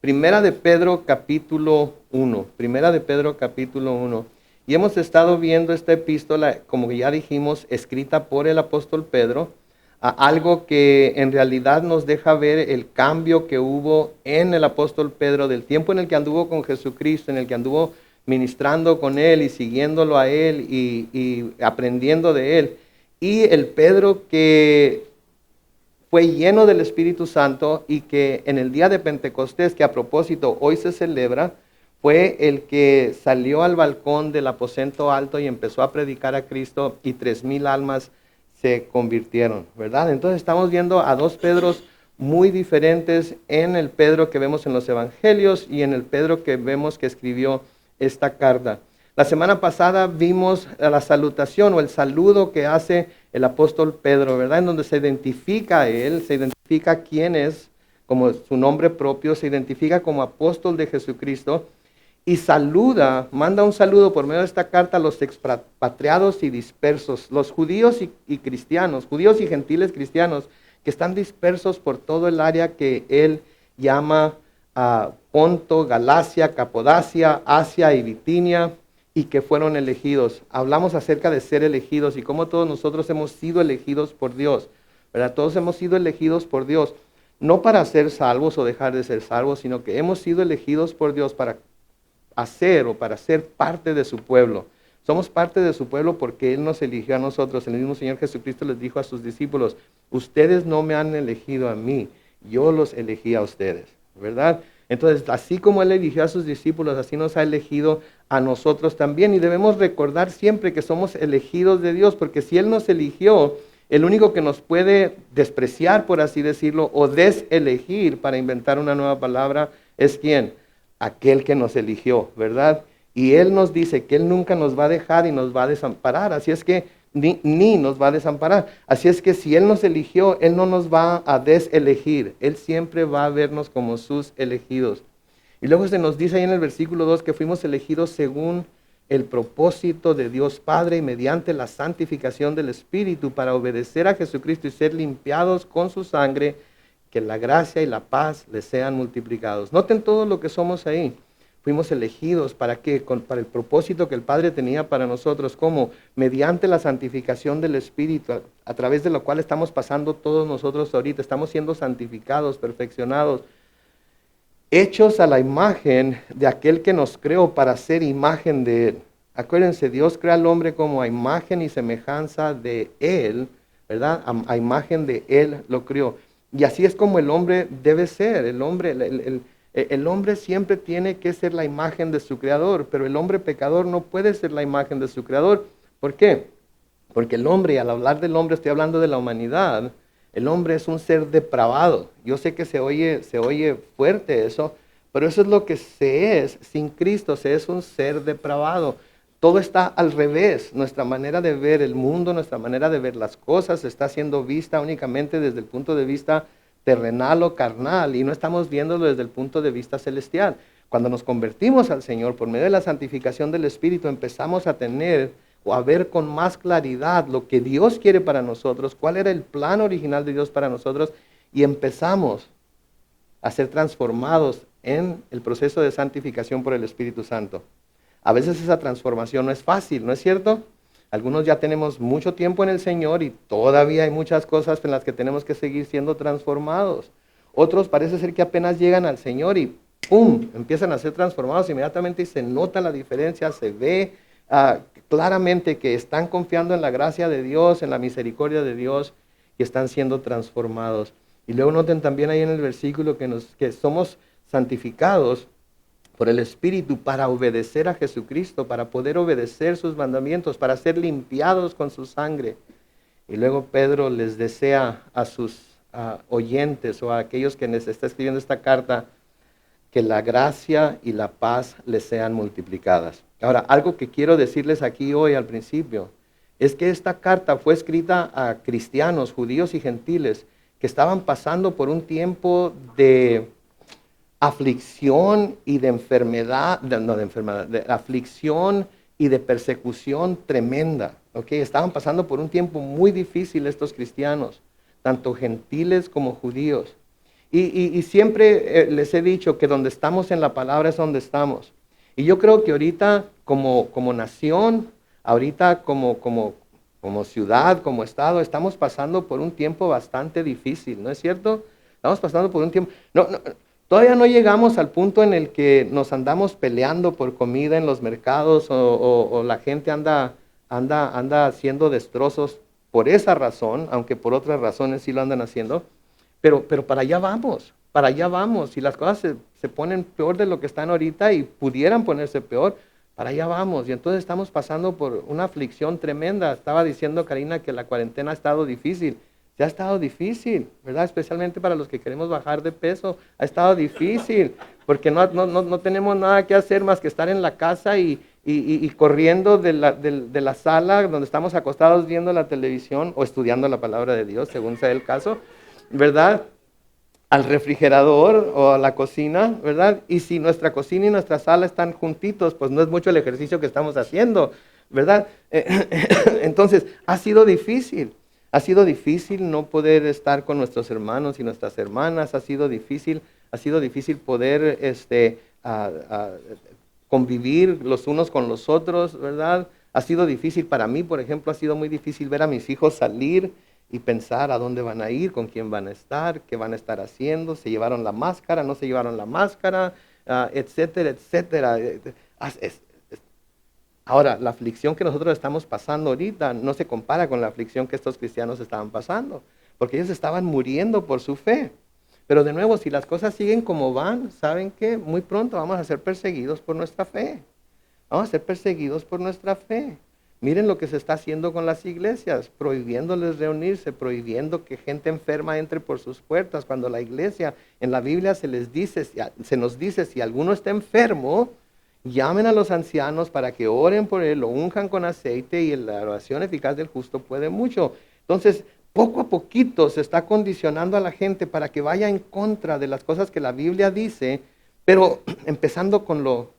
Primera de Pedro capítulo 1. Primera de Pedro capítulo 1. Y hemos estado viendo esta epístola, como ya dijimos, escrita por el apóstol Pedro, a algo que en realidad nos deja ver el cambio que hubo en el apóstol Pedro, del tiempo en el que anduvo con Jesucristo, en el que anduvo ministrando con él y siguiéndolo a él y aprendiendo de él. Y el Pedro que fue lleno del Espíritu Santo y que en el día de Pentecostés, que a propósito hoy se celebra, fue el que salió al balcón del aposento alto y empezó a predicar a Cristo y 3,000 almas se convirtieron, ¿verdad? Entonces estamos viendo a dos Pedros muy diferentes en el Pedro que vemos en los evangelios y en el Pedro que vemos que escribió esta carta. La semana pasada vimos la salutación o el saludo que hace el apóstol Pedro, ¿verdad? En donde se identifica a él, se identifica quién es, como su nombre propio, se identifica como apóstol de Jesucristo y saluda, manda un saludo por medio de esta carta a los expatriados y dispersos, los judíos y cristianos, judíos y gentiles cristianos que están dispersos por todo el área que él llama Ponto, Galacia, Capodacia, Asia y Bitinia, y que fueron elegidos. Hablamos acerca de ser elegidos y cómo todos nosotros hemos sido elegidos por Dios, ¿verdad? Todos hemos sido elegidos por Dios, no para ser salvos o dejar de ser salvos, sino que hemos sido elegidos por Dios para hacer o para ser parte de su pueblo. Somos parte de su pueblo porque Él nos eligió a nosotros. El mismo Señor Jesucristo les dijo a sus discípulos, ustedes no me han elegido a mí, yo los elegí a ustedes, ¿verdad? Entonces, así como Él eligió a sus discípulos, así nos ha elegido a nosotros también. Y debemos recordar siempre que somos elegidos de Dios, porque si Él nos eligió, el único que nos puede despreciar, por así decirlo, o deselegir, para inventar una nueva palabra, es ¿quién? Aquel que nos eligió, ¿verdad? Y Él nos dice que Él nunca nos va a dejar y nos va a desamparar. Así es que ni nos va a desamparar. Así es que si Él nos eligió, Él no nos va a deselegir. Él siempre va a vernos como sus elegidos. Y luego se nos dice ahí en el versículo 2 que fuimos elegidos según el propósito de Dios Padre y mediante la santificación del Espíritu para obedecer a Jesucristo y ser limpiados con su sangre, que la gracia y la paz les sean multiplicados. Noten todo lo que somos ahí. Fuimos elegidos para qué? Para el propósito que el Padre tenía para nosotros, como mediante la santificación del Espíritu, a través de lo cual estamos pasando todos nosotros ahorita. Estamos siendo santificados, perfeccionados, hechos a la imagen de aquel que nos creó para ser imagen de Él. Acuérdense, Dios crea al hombre como a imagen y semejanza de Él, ¿verdad? A imagen de Él lo creó. Y así es como el hombre debe ser. El hombre siempre tiene que ser la imagen de su creador, pero el hombre pecador no puede ser la imagen de su creador. ¿Por qué? Porque el hombre, y al hablar del hombre estoy hablando de la humanidad, el hombre es un ser depravado. Yo sé que se oye fuerte eso, pero eso es lo que se es sin Cristo, se es un ser depravado. Todo está al revés. Nuestra manera de ver el mundo, nuestra manera de ver las cosas está siendo vista únicamente desde el punto de vista terrenal o carnal y no estamos viéndolo desde el punto de vista celestial. Cuando nos convertimos al Señor por medio de la santificación del Espíritu, empezamos a tener o a ver con más claridad lo que Dios quiere para nosotros, cuál era el plan original de Dios para nosotros y empezamos a ser transformados en el proceso de santificación por el Espíritu Santo. A veces esa transformación no es fácil, ¿no es cierto? Algunos ya tenemos mucho tiempo en el Señor y todavía hay muchas cosas en las que tenemos que seguir siendo transformados. Otros parece ser que apenas llegan al Señor y ¡pum!, empiezan a ser transformados inmediatamente y se nota la diferencia, se ve claramente que están confiando en la gracia de Dios, en la misericordia de Dios y están siendo transformados. Y luego noten también ahí en el versículo que somos santificados por el Espíritu para obedecer a Jesucristo, para poder obedecer sus mandamientos, para ser limpiados con su sangre. Y luego Pedro les desea a sus oyentes o a aquellos que les está escribiendo esta carta que la gracia y la paz les sean multiplicadas. Ahora, algo que quiero decirles aquí hoy al principio es que esta carta fue escrita a cristianos, judíos y gentiles que estaban pasando por un tiempo de aflicción y de enfermedad, de aflicción y de persecución tremenda. ¿Okay? Estaban pasando por un tiempo muy difícil estos cristianos, tanto gentiles como judíos. Y siempre les he dicho que donde estamos en la palabra es donde estamos. Y yo creo que ahorita como nación, ahorita como ciudad, como estado, estamos pasando por un tiempo bastante difícil, ¿no es cierto? Estamos pasando por un tiempo... Todavía no llegamos al punto en el que nos andamos peleando por comida en los mercados o la gente anda haciendo destrozos por esa razón, aunque por otras razones sí lo andan haciendo. Pero para allá vamos. Si las cosas se ponen peor de lo que están ahorita y pudieran ponerse peor, para allá vamos. Y entonces estamos pasando por una aflicción tremenda. Estaba diciendo Karina que la cuarentena ha estado difícil. Ya ha estado difícil, ¿verdad? Especialmente para los que queremos bajar de peso. Ha estado difícil, porque no tenemos nada que hacer más que estar en la casa y corriendo de la sala donde estamos acostados viendo la televisión o estudiando la palabra de Dios, según sea el caso, ¿verdad? Al refrigerador o a la cocina, ¿verdad? Y si nuestra cocina y nuestra sala están juntitos, pues no es mucho el ejercicio que estamos haciendo, ¿verdad? Entonces, ha sido difícil. Ha sido difícil no poder estar con nuestros hermanos y nuestras hermanas. Ha sido difícil poder convivir los unos con los otros, ¿verdad? Ha sido difícil para mí, por ejemplo, ha sido muy difícil ver a mis hijos salir y pensar a dónde van a ir, con quién van a estar, qué van a estar haciendo, se llevaron la máscara, no se llevaron la máscara, etcétera, etcétera. Ahora, la aflicción que nosotros estamos pasando ahorita no se compara con la aflicción que estos cristianos estaban pasando, porque ellos estaban muriendo por su fe. Pero de nuevo, si las cosas siguen como van, ¿saben qué? Muy pronto vamos a ser perseguidos por nuestra fe. Vamos a ser perseguidos por nuestra fe. Miren lo que se está haciendo con las iglesias, prohibiéndoles reunirse, prohibiendo que gente enferma entre por sus puertas. Cuando la iglesia, en la Biblia se nos dice, si alguno está enfermo, llamen a los ancianos para que oren por él, lo unjan con aceite y la oración eficaz del justo puede mucho. Entonces, poco a poquito se está condicionando a la gente para que vaya en contra de las cosas que la Biblia dice, pero empezando con lo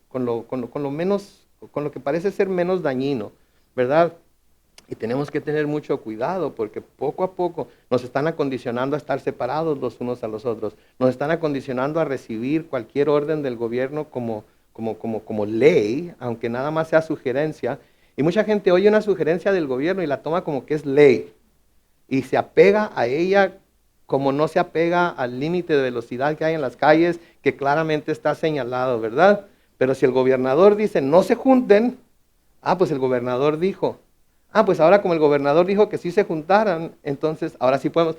menos, con lo que parece ser menos dañino, ¿verdad? Y tenemos que tener mucho cuidado porque poco a poco nos están acondicionando a estar separados los unos a los otros. Nos están acondicionando a recibir cualquier orden del gobierno como ley, aunque nada más sea sugerencia. Y mucha gente oye una sugerencia del gobierno y la toma como que es ley. Y se apega a ella como no se apega al límite de velocidad que hay en las calles, que claramente está señalado, ¿verdad? Pero si el gobernador dice no se junten, pues el gobernador dijo. Pues ahora como el gobernador dijo que sí se juntaran, entonces ahora sí podemos.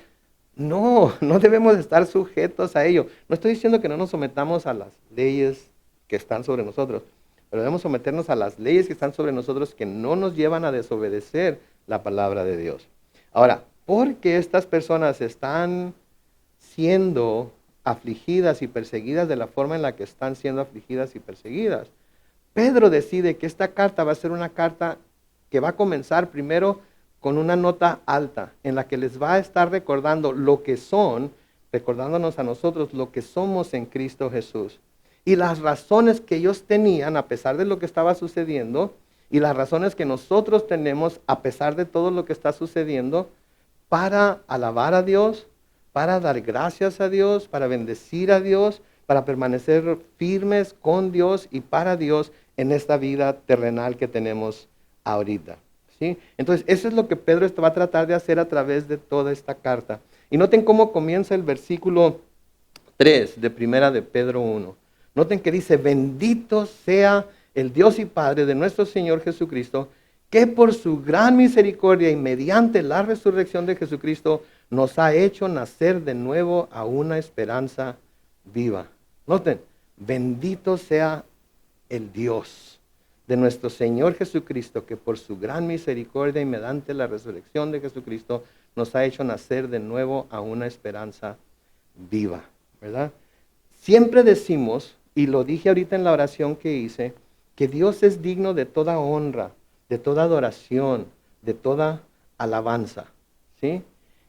No debemos estar sujetos a ello. No estoy diciendo que no nos sometamos a las leyes que están sobre nosotros, pero debemos someternos a las leyes que están sobre nosotros que no nos llevan a desobedecer la palabra de Dios. Ahora, ¿por qué estas personas están siendo afligidas y perseguidas de la forma en la que están siendo afligidas y perseguidas? Pedro decide que esta carta va a ser una carta que va a comenzar primero con una nota alta, en la que les va a estar recordando lo que son, recordándonos a nosotros lo que somos en Cristo Jesús. Y las razones que ellos tenían a pesar de lo que estaba sucediendo, y las razones que nosotros tenemos a pesar de todo lo que está sucediendo, para alabar a Dios, para dar gracias a Dios, para bendecir a Dios, para permanecer firmes con Dios y para Dios en esta vida terrenal que tenemos ahorita. ¿Sí? Entonces, eso es lo que Pedro va a tratar de hacer a través de toda esta carta. Y noten cómo comienza el versículo 3 de primera de Pedro 1. Noten que dice, bendito sea el Dios y Padre de nuestro Señor Jesucristo, que por su gran misericordia y mediante la resurrección de Jesucristo nos ha hecho nacer de nuevo a una esperanza viva. Noten, bendito sea el Dios de nuestro Señor Jesucristo, que por su gran misericordia y mediante la resurrección de Jesucristo nos ha hecho nacer de nuevo a una esperanza viva, ¿verdad? Siempre decimos, y lo dije ahorita en la oración que hice, que Dios es digno de toda honra, de toda adoración, de toda alabanza, ¿sí?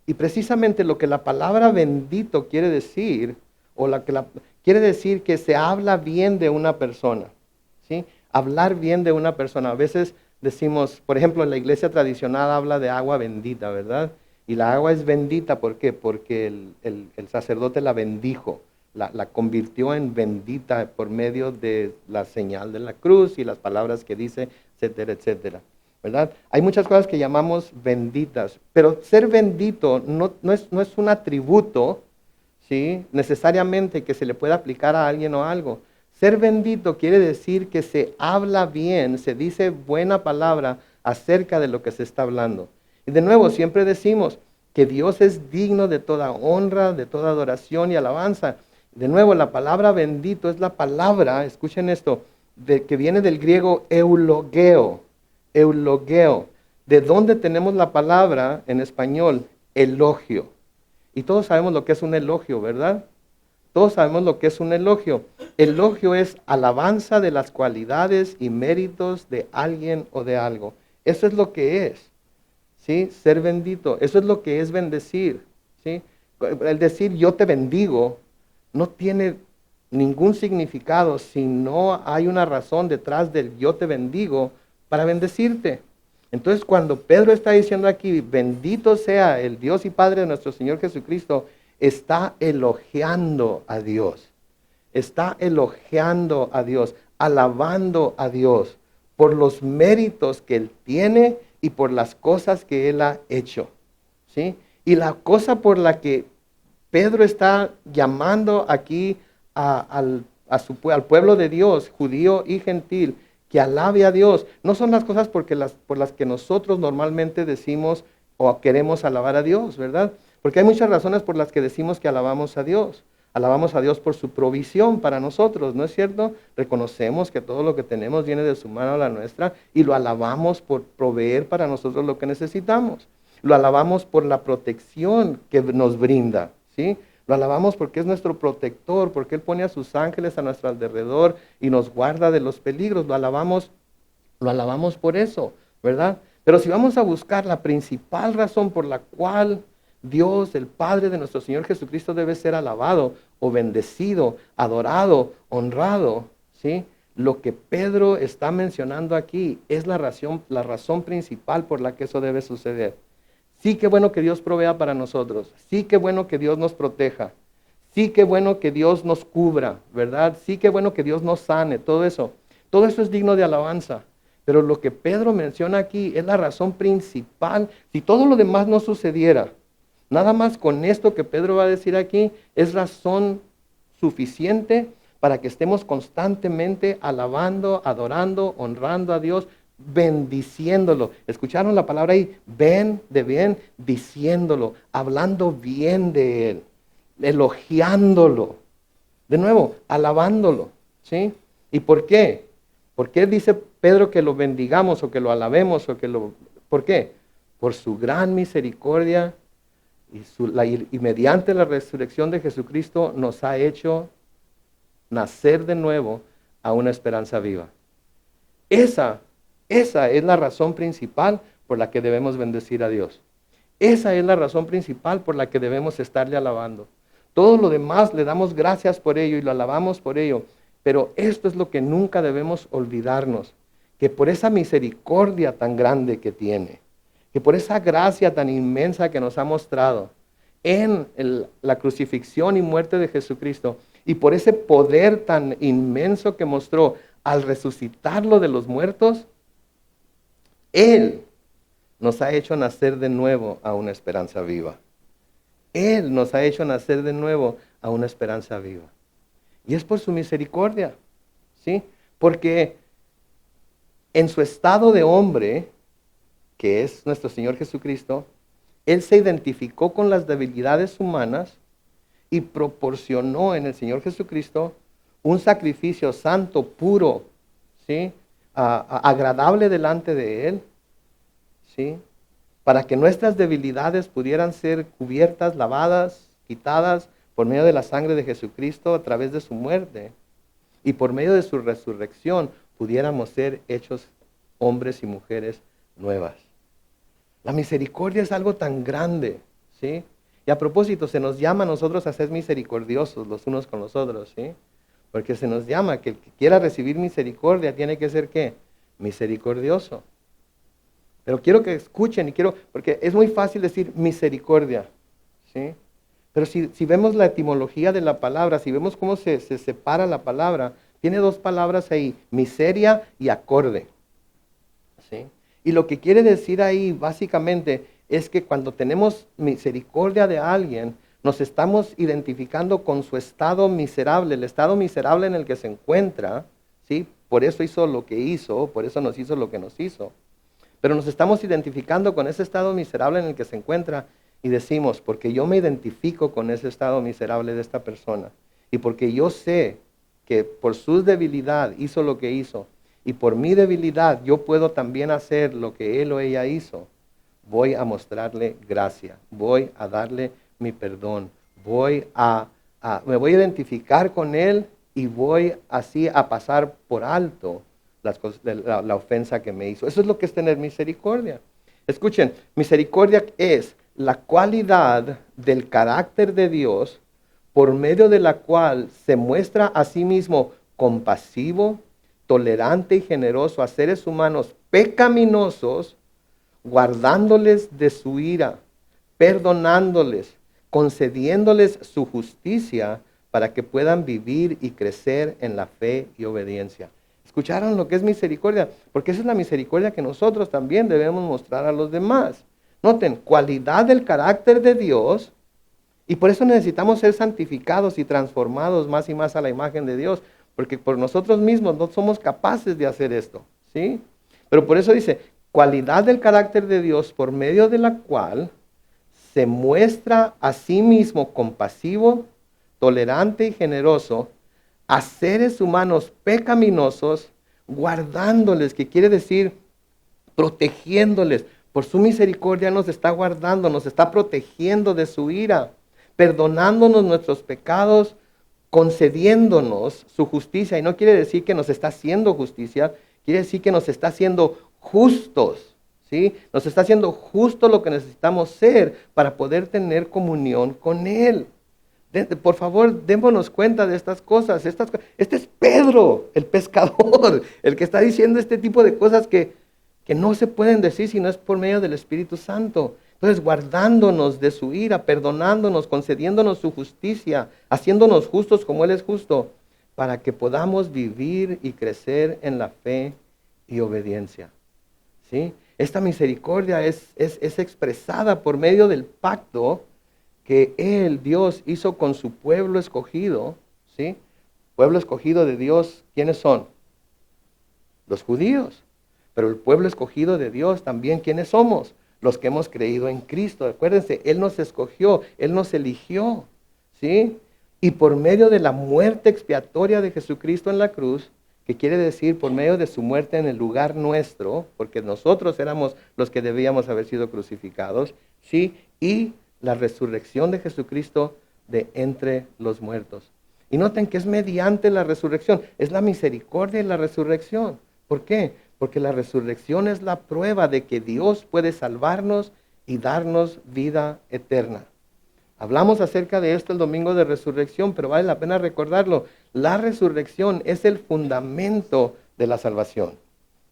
Y precisamente lo que la palabra bendito quiere decir, quiere decir que se habla bien de una persona, ¿sí? Hablar bien de una persona. A veces decimos, por ejemplo, en la iglesia tradicional habla de agua bendita, ¿verdad? Y la agua es bendita, ¿por qué? Porque el sacerdote la bendijo, la convirtió en bendita por medio de la señal de la cruz y las palabras que dice, etcétera, etcétera. ¿Verdad? Hay muchas cosas que llamamos benditas, pero ser bendito no es un atributo, ¿sí? Necesariamente que se le pueda aplicar a alguien o algo. Ser bendito quiere decir que se habla bien, se dice buena palabra acerca de lo que se está hablando. Y de nuevo, siempre decimos que Dios es digno de toda honra, de toda adoración y alabanza. De nuevo, la palabra bendito es la palabra, escuchen esto, que viene del griego eulogeo. Eulogeo. ¿De dónde tenemos la palabra en español? Elogio. Y todos sabemos lo que es un elogio, ¿verdad? Todos sabemos lo que es un elogio. Elogio es alabanza de las cualidades y méritos de alguien o de algo. Eso es lo que es, ¿sí? Ser bendito. Eso es lo que es bendecir, ¿sí? El decir yo te bendigo no tiene ningún significado si no hay una razón detrás del yo te bendigo para bendecirte. Entonces, cuando Pedro está diciendo aquí, bendito sea el Dios y Padre de nuestro Señor Jesucristo, está elogiando a Dios. Está elogiando a Dios, alabando a Dios por los méritos que Él tiene y por las cosas que Él ha hecho. ¿Sí? Y la cosa por la que Pedro está llamando aquí al pueblo de Dios, judío y gentil, que alabe a Dios, no son las cosas por las que nosotros normalmente decimos o queremos alabar a Dios, ¿verdad? Porque hay muchas razones por las que decimos que alabamos a Dios. Alabamos a Dios por su provisión para nosotros, ¿no es cierto? Reconocemos que todo lo que tenemos viene de su mano a la nuestra y lo alabamos por proveer para nosotros lo que necesitamos. Lo alabamos por la protección que nos brinda, ¿sí? Lo alabamos porque es nuestro protector, porque Él pone a sus ángeles a nuestro alrededor y nos guarda de los peligros. Lo alabamos por eso, ¿verdad? Pero si vamos a buscar la principal razón por la cual Dios, el Padre de nuestro Señor Jesucristo, debe ser alabado o bendecido, adorado, honrado, ¿sí? Lo que Pedro está mencionando aquí es la razón principal por la que eso debe suceder. Sí, qué bueno que Dios provea para nosotros. Sí, qué bueno que Dios nos proteja. Sí, qué bueno que Dios nos cubra, ¿verdad? Sí, qué bueno que Dios nos sane, todo eso. Todo eso es digno de alabanza. Pero lo que Pedro menciona aquí es la razón principal. Si todo lo demás no sucediera, nada más con esto que Pedro va a decir aquí, es razón suficiente para que estemos constantemente alabando, adorando, honrando a Dios, bendiciéndolo. ¿Escucharon la palabra ahí? Ven de bien, diciéndolo, hablando bien de Él, elogiándolo. De nuevo, alabándolo. ¿Sí? ¿Y por qué? ¿Por qué dice Pedro que lo bendigamos o que lo alabemos o que lo... ¿Por qué? Por su gran misericordia y mediante la resurrección de Jesucristo nos ha hecho nacer de nuevo a una esperanza viva. Esa es la razón principal por la que debemos bendecir a Dios. Esa es la razón principal por la que debemos estarle alabando. Todo lo demás le damos gracias por ello y lo alabamos por ello. Pero esto es lo que nunca debemos olvidarnos, que por esa misericordia tan grande que tiene, que por esa gracia tan inmensa que nos ha mostrado en la crucifixión y muerte de Jesucristo, y por ese poder tan inmenso que mostró al resucitarlo de los muertos, Él nos ha hecho nacer de nuevo a una esperanza viva. Él nos ha hecho nacer de nuevo a una esperanza viva. Y es por su misericordia, ¿sí? Porque en su estado de hombre, que es nuestro Señor Jesucristo, Él se identificó con las debilidades humanas y proporcionó en el Señor Jesucristo un sacrificio santo, puro, ¿sí? Agradable delante de Él, ¿sí? Para que nuestras debilidades pudieran ser cubiertas, lavadas, quitadas por medio de la sangre de Jesucristo a través de su muerte y por medio de su resurrección pudiéramos ser hechos hombres y mujeres nuevas. La misericordia es algo tan grande, ¿sí? Y a propósito, se nos llama a nosotros a ser misericordiosos los unos con los otros, ¿sí? Porque se nos llama que el que quiera recibir misericordia tiene que ser, ¿qué? Misericordioso. Pero quiero que escuchen porque es muy fácil decir misericordia, ¿sí? Pero si vemos la etimología de la palabra, si vemos cómo se separa la palabra, tiene dos palabras ahí, miseria y acorde, ¿sí? Y lo que quiere decir ahí básicamente es que cuando tenemos misericordia de alguien, nos estamos identificando con su estado miserable, el estado miserable en el que se encuentra, ¿sí? Por eso hizo lo que hizo, por eso nos hizo lo que nos hizo. Pero nos estamos identificando con ese estado miserable en el que se encuentra y decimos, porque yo me identifico con ese estado miserable de esta persona y porque yo sé que por su debilidad hizo lo que hizo y por mi debilidad yo puedo también hacer lo que él o ella hizo, voy a mostrarle gracia, voy a darle mi perdón, me voy a identificar con él y voy así a pasar por alto la ofensa que me hizo. Eso es lo que es tener misericordia. Escuchen, misericordia es la cualidad del carácter de Dios por medio de la cual se muestra a sí mismo compasivo, tolerante y generoso a seres humanos pecaminosos, guardándoles de su ira, perdonándoles, concediéndoles su justicia para que puedan vivir y crecer en la fe y obediencia. ¿Escucharon lo que es misericordia? Porque esa es la misericordia que nosotros también debemos mostrar a los demás. Noten, cualidad del carácter de Dios, y por eso necesitamos ser santificados y transformados más y más a la imagen de Dios, porque por nosotros mismos no somos capaces de hacer esto, ¿sí? Pero por eso dice, cualidad del carácter de Dios por medio de la cual se muestra a sí mismo compasivo, tolerante y generoso a seres humanos pecaminosos, guardándoles, que quiere decir protegiéndoles. Por su misericordia nos está guardando, nos está protegiendo de su ira, perdonándonos nuestros pecados, concediéndonos su justicia. Y no quiere decir que nos está haciendo justicia, quiere decir que nos está haciendo justos, ¿sí? Nos está haciendo justo lo que necesitamos ser para poder tener comunión con Él. Por favor, démonos cuenta de estas cosas. Este es Pedro, el pescador, el que está diciendo este tipo de cosas que no se pueden decir si no es por medio del Espíritu Santo. Entonces, guardándonos de su ira, perdonándonos, concediéndonos su justicia, haciéndonos justos como Él es justo, para que podamos vivir y crecer en la fe y obediencia. ¿Sí? Esta misericordia es expresada por medio del pacto que Él, Dios, hizo con su pueblo escogido, ¿sí? Pueblo escogido de Dios, ¿quiénes son? Los judíos. Pero el pueblo escogido de Dios también, ¿quiénes somos? Los que hemos creído en Cristo. Acuérdense, Él nos escogió, Él nos eligió, ¿sí? Y por medio de la muerte expiatoria de Jesucristo en la cruz, que quiere decir por medio de su muerte en el lugar nuestro, porque nosotros éramos los que debíamos haber sido crucificados, ¿sí? Y la resurrección de Jesucristo de entre los muertos. Y noten que es mediante la resurrección, es la misericordia y la resurrección. ¿Por qué? Porque la resurrección es la prueba de que Dios puede salvarnos y darnos vida eterna. Hablamos acerca de esto el domingo de resurrección, pero vale la pena recordarlo. La resurrección es el fundamento de la salvación,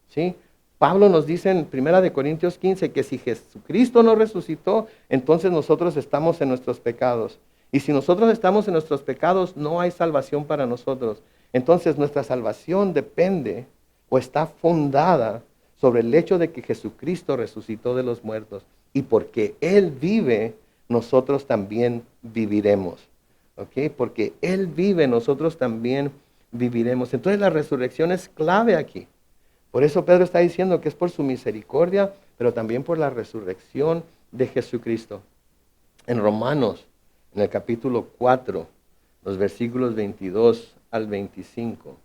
¿sí? Pablo nos dice en 1 Corintios 15 que si Jesucristo no resucitó, entonces nosotros estamos en nuestros pecados. Y si nosotros estamos en nuestros pecados, no hay salvación para nosotros. Entonces nuestra salvación depende o está fundada sobre el hecho de que Jesucristo resucitó de los muertos. Y porque Él vive, nosotros también viviremos. ¿Ok? Porque Él vive, nosotros también viviremos. Entonces la resurrección es clave aquí. Por eso Pedro está diciendo que es por su misericordia, pero también por la resurrección de Jesucristo. En Romanos, en el capítulo 4, los versículos 22 al 25,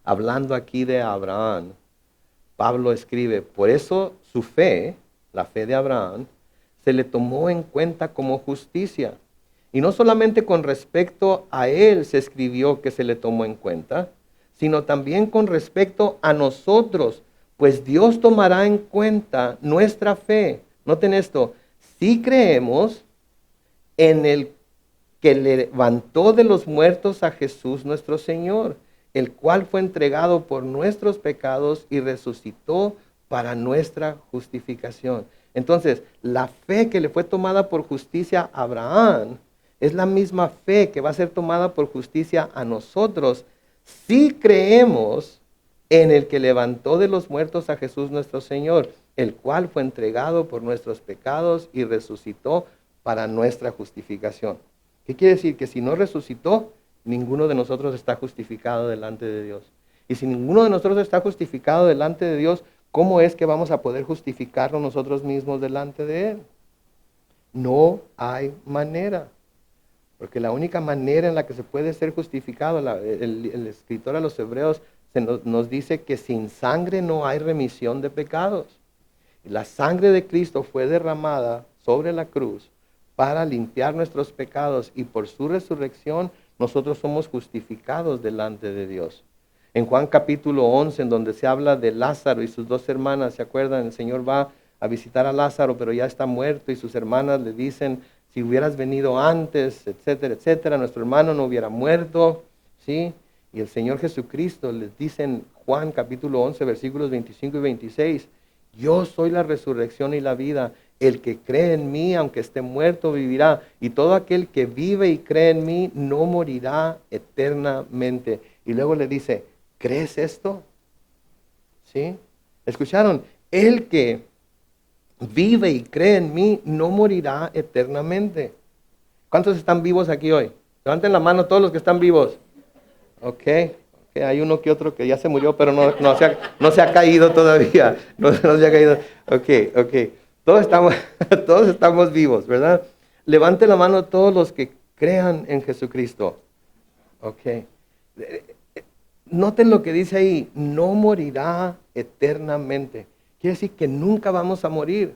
hablando aquí de Abraham, Pablo escribe, por eso su fe, la fe de Abraham, se le tomó en cuenta como justicia. Y no solamente con respecto a él se escribió que se le tomó en cuenta, sino también con respecto a nosotros, pues Dios tomará en cuenta nuestra fe. Noten esto, si creemos en el que levantó de los muertos a Jesús nuestro Señor, el cual fue entregado por nuestros pecados y resucitó para nuestra justificación. Entonces, la fe que le fue tomada por justicia a Abraham es la misma fe que va a ser tomada por justicia a nosotros si creemos en el que levantó de los muertos a Jesús nuestro Señor, el cual fue entregado por nuestros pecados y resucitó para nuestra justificación. ¿Qué quiere decir? Que si no resucitó, ninguno de nosotros está justificado delante de Dios. Y si ninguno de nosotros está justificado delante de Dios, ¿cómo es que vamos a poder justificarnos nosotros mismos delante de Él? No hay manera. Porque la única manera en la que se puede ser justificado, el escritor a los Hebreos nos dice que sin sangre no hay remisión de pecados. La sangre de Cristo fue derramada sobre la cruz para limpiar nuestros pecados y por su resurrección nosotros somos justificados delante de Dios. En Juan capítulo 11, en donde se habla de Lázaro y sus dos hermanas, ¿se acuerdan? El Señor va a visitar a Lázaro, pero ya está muerto y sus hermanas le dicen, si hubieras venido antes, etcétera, etcétera, nuestro hermano no hubiera muerto, ¿sí? Y el Señor Jesucristo les dice en Juan capítulo 11, versículos 25 y 26, yo soy la resurrección y la vida, el que cree en mí, aunque esté muerto, vivirá, y todo aquel que vive y cree en mí, no morirá eternamente. Y luego le dice, ¿crees esto? ¿Sí? ¿Escucharon? El que vive y cree en mí, no morirá eternamente. ¿Cuántos están vivos aquí hoy? Levanten la mano todos los que están vivos. Ok, hay uno que otro que ya se murió, pero no se ha caído todavía. No se ha caído. Ok. Todos estamos vivos, ¿verdad? Levanten la mano todos los que crean en Jesucristo. Ok. Noten lo que dice ahí, no morirá eternamente. Quiere decir que nunca vamos a morir.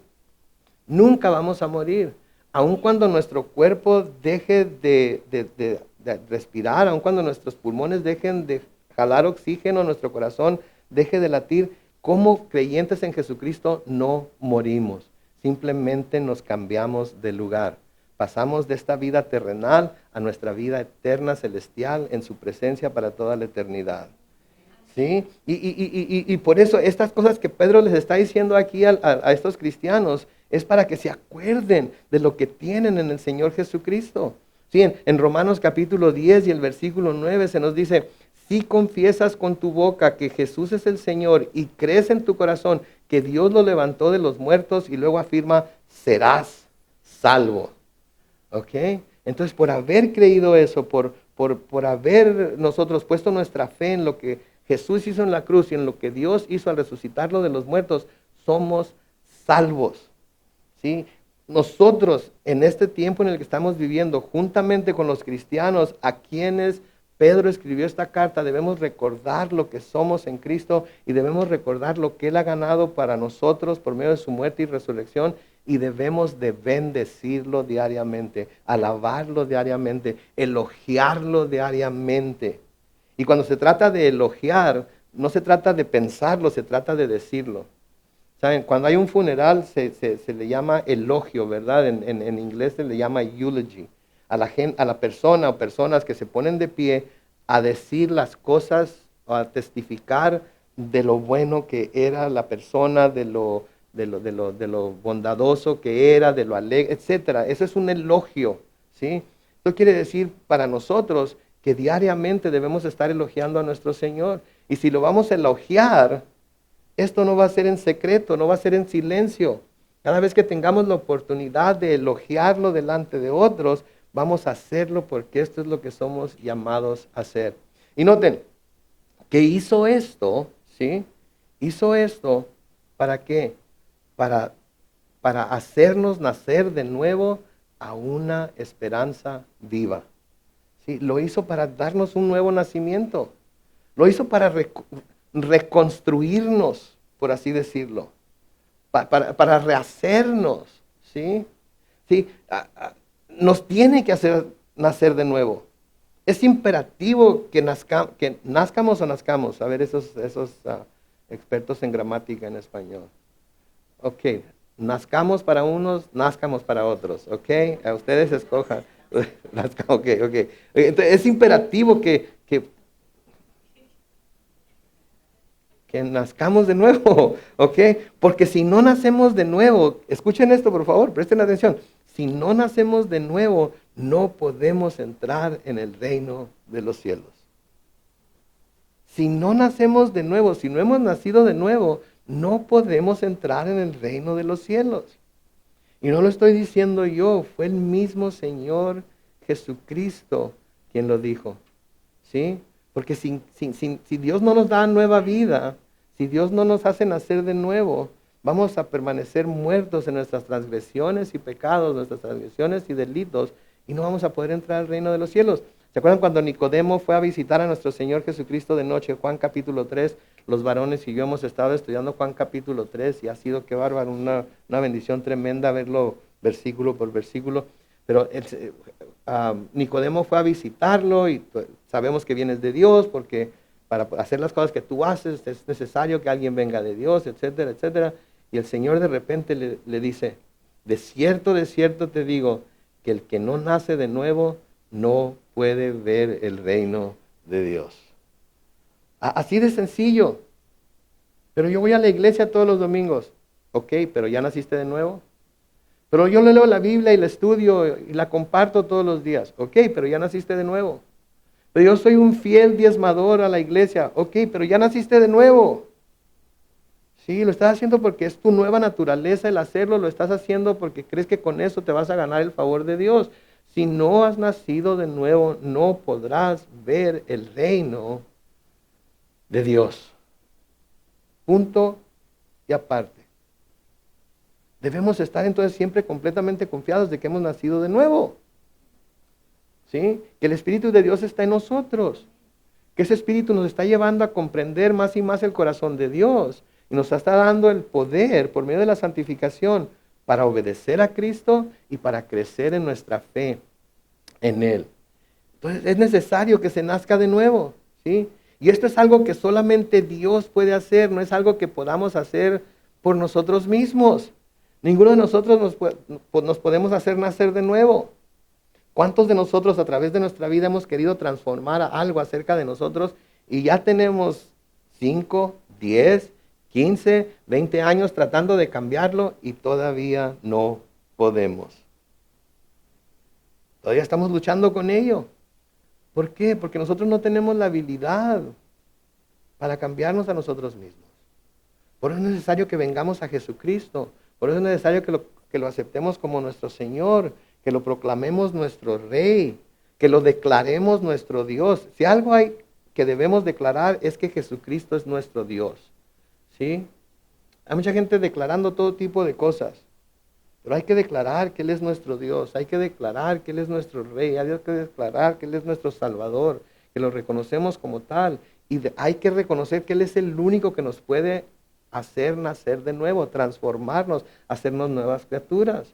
Nunca vamos a morir. Aun cuando nuestro cuerpo deje de respirar, aun cuando nuestros pulmones dejen de jalar oxígeno, nuestro corazón deje de latir, como creyentes en Jesucristo no morimos. Simplemente nos cambiamos de lugar. Pasamos de esta vida terrenal a nuestra vida eterna, celestial, en su presencia para toda la eternidad. ¿Sí? Y por eso estas cosas que Pedro les está diciendo aquí a estos cristianos es para que se acuerden de lo que tienen en el Señor Jesucristo. ¿Sí? En Romanos capítulo 10 y el versículo 9 se nos dice, si confiesas con tu boca que Jesús es el Señor y crees en tu corazón que Dios lo levantó de los muertos, y luego afirma, serás salvo. ¿Ok? Entonces, por haber creído eso, por haber nosotros puesto nuestra fe en lo que Jesús hizo en la cruz y en lo que Dios hizo al resucitarlo de los muertos, somos salvos. ¿Sí? Nosotros, en este tiempo en el que estamos viviendo, juntamente con los cristianos a quienes Pedro escribió esta carta, debemos recordar lo que somos en Cristo y debemos recordar lo que Él ha ganado para nosotros por medio de su muerte y resurrección, y debemos de bendecirlo diariamente, alabarlo diariamente, elogiarlo diariamente. Y cuando se trata de elogiar, no se trata de pensarlo, se trata de decirlo. ¿Saben? Cuando hay un funeral se le llama elogio, ¿verdad? En inglés se le llama eulogy. A la persona o personas que se ponen de pie a decir las cosas, o a testificar de lo bueno que era la persona, de lo bondadoso que era, de lo alegre, etc. Eso es un elogio, ¿sí? Esto quiere decir para nosotros que diariamente debemos estar elogiando a nuestro Señor. Y si lo vamos a elogiar, esto no va a ser en secreto, no va a ser en silencio. Cada vez que tengamos la oportunidad de elogiarlo delante de otros, vamos a hacerlo porque esto es lo que somos llamados a hacer. Y noten, que hizo esto, ¿sí? Hizo esto, ¿para qué? Para hacernos nacer de nuevo a una esperanza viva. ¿Sí? Lo hizo para darnos un nuevo nacimiento. Lo hizo para reconstruirnos, por así decirlo. Para rehacernos. ¿Sí? ¿Sí? Nos tiene que hacer nacer de nuevo. Es imperativo que nazcamos o nazcamos. A ver, esos expertos en gramática en español. Ok, nazcamos para unos, nazcamos para otros. Ok, a ustedes escojan. Ok. Entonces, es imperativo que que nazcamos de nuevo, ¿ok? Porque si no nacemos de nuevo, escuchen esto por favor, presten atención, si no nacemos de nuevo, no podemos entrar en el reino de los cielos. Si no nacemos de nuevo, si no hemos nacido de nuevo, no podemos entrar en el reino de los cielos. Y no lo estoy diciendo yo, fue el mismo Señor Jesucristo quien lo dijo. ¿Sí? Porque si Dios no nos da nueva vida, si Dios no nos hace nacer de nuevo, vamos a permanecer muertos en nuestras transgresiones y pecados, nuestras transgresiones y delitos, y no vamos a poder entrar al reino de los cielos. ¿Se acuerdan cuando Nicodemo fue a visitar a nuestro Señor Jesucristo de noche? Juan capítulo 3, los varones y yo hemos estado estudiando Juan capítulo 3 y ha sido, qué bárbaro, una bendición tremenda verlo versículo por versículo. Pero Nicodemo fue a visitarlo y sabemos que vienes de Dios porque para hacer las cosas que tú haces es necesario que alguien venga de Dios, etcétera, etcétera. Y el Señor de repente le dice, de cierto te digo, que el que no nace de nuevo no puede ver el reino de Dios. Así de sencillo. Pero yo voy a la iglesia todos los domingos. Ok, pero ¿ya naciste de nuevo? Pero yo le leo la Biblia y la estudio y la comparto todos los días. Ok, pero ya naciste de nuevo. Pero yo soy un fiel diezmador a la iglesia. Ok, pero ya naciste de nuevo. Sí, lo estás haciendo porque es tu nueva naturaleza el hacerlo. Lo estás haciendo porque crees que con eso te vas a ganar el favor de Dios. Si no has nacido de nuevo, no podrás ver el reino de Dios. Punto y aparte. Debemos estar entonces siempre completamente confiados de que hemos nacido de nuevo. ¿Sí? Que el Espíritu de Dios está en nosotros. Que ese Espíritu nos está llevando a comprender más y más el corazón de Dios. Y nos está dando el poder por medio de la santificación para obedecer a Cristo y para crecer en nuestra fe en Él. Entonces es necesario que se nazca de nuevo. ¿Sí? Y esto es algo que solamente Dios puede hacer. No es algo que podamos hacer por nosotros mismos. Ninguno de nosotros nos podemos hacer nacer de nuevo. ¿Cuántos de nosotros a través de nuestra vida hemos querido transformar algo acerca de nosotros y ya tenemos 5, 10, 15, 20 años tratando de cambiarlo y todavía no podemos? Todavía estamos luchando con ello. ¿Por qué? Porque nosotros no tenemos la habilidad para cambiarnos a nosotros mismos. Por eso es necesario que vengamos a Jesucristo. Por eso es necesario que lo aceptemos como nuestro Señor, que lo proclamemos nuestro Rey, que lo declaremos nuestro Dios. Si algo hay que debemos declarar es que Jesucristo es nuestro Dios. ¿Sí? Hay mucha gente declarando todo tipo de cosas, pero hay que declarar que Él es nuestro Dios, hay que declarar que Él es nuestro Rey, hay que declarar que Él es nuestro Salvador, que lo reconocemos como tal, y hay que reconocer que Él es el único que nos puede hacer nacer de nuevo, transformarnos, hacernos nuevas criaturas.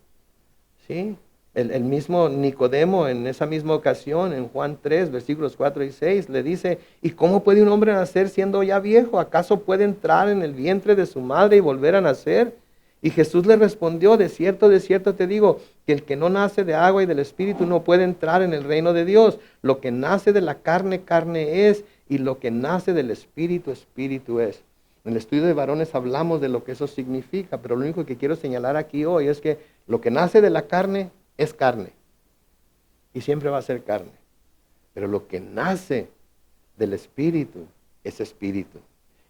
¿Sí? El mismo Nicodemo en esa misma ocasión, en Juan 3, versículos 4 y 6, le dice, ¿y cómo puede un hombre nacer siendo ya viejo? ¿Acaso puede entrar en el vientre de su madre y volver a nacer? Y Jesús le respondió, de cierto te digo, que el que no nace de agua y del Espíritu no puede entrar en el reino de Dios. Lo que nace de la carne, carne es, y lo que nace del Espíritu, Espíritu es. En el estudio de varones hablamos de lo que eso significa, pero lo único que quiero señalar aquí hoy es que lo que nace de la carne es carne. Y siempre va a ser carne. Pero lo que nace del Espíritu es Espíritu.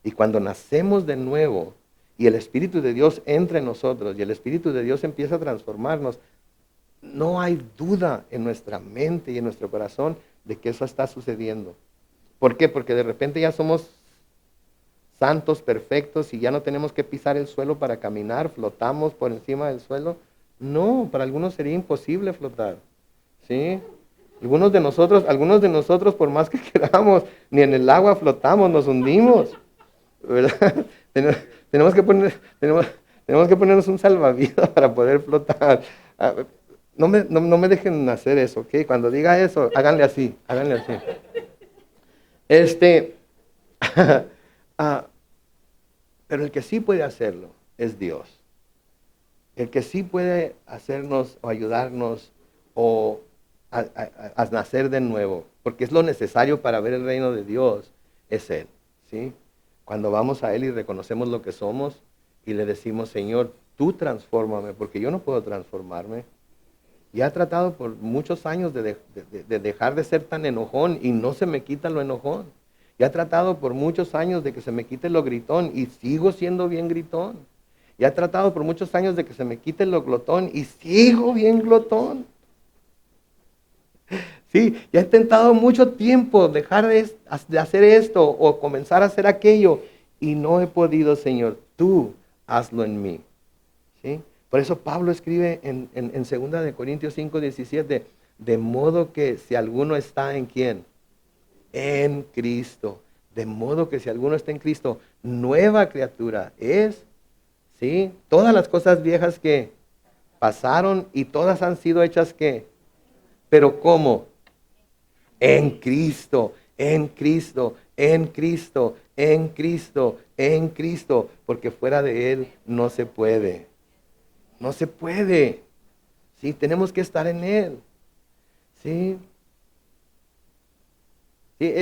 Y cuando nacemos de nuevo y el Espíritu de Dios entra en nosotros y el Espíritu de Dios empieza a transformarnos, no hay duda en nuestra mente y en nuestro corazón de que eso está sucediendo. ¿Por qué? Porque de repente ya somos santos, perfectos, y ya no tenemos que pisar el suelo para caminar, flotamos por encima del suelo. No, para algunos sería imposible flotar. ¿Sí? Algunos de nosotros, por más que queramos, ni en el agua flotamos, nos hundimos. ¿Verdad? Tenemos que ponernos un salvavidas para poder flotar. No me dejen hacer eso, ¿ok? Cuando diga eso, háganle así. Pero el que sí puede hacerlo es Dios. El que sí puede hacernos o ayudarnos o a nacer de nuevo, porque es lo necesario para ver el reino de Dios, es Él. ¿Sí? Cuando vamos a Él y reconocemos lo que somos y le decimos, Señor, tú transfórmame, porque yo no puedo transformarme. Ya he tratado por muchos años de dejar de ser tan enojón y no se me quita lo enojón. Ya he tratado por muchos años de que se me quite lo gritón y sigo siendo bien gritón. Ya he tratado por muchos años de que se me quite lo glotón y sigo bien glotón. Sí, ya he intentado mucho tiempo dejar de hacer esto o comenzar a hacer aquello y no he podido, Señor. Tú hazlo en mí. ¿Sí? Por eso Pablo escribe en 2 de Corintios 5:17, de modo que si alguno está en ¿quién? En Cristo. De modo que si alguno está en Cristo, nueva criatura es. ¿Sí? Todas las cosas viejas que pasaron y todas han sido hechas ¿qué? Pero ¿cómo? En Cristo, en Cristo, en Cristo, en Cristo, en Cristo, porque fuera de Él no se puede. No se puede. Sí, tenemos que estar en Él. Sí. Sí,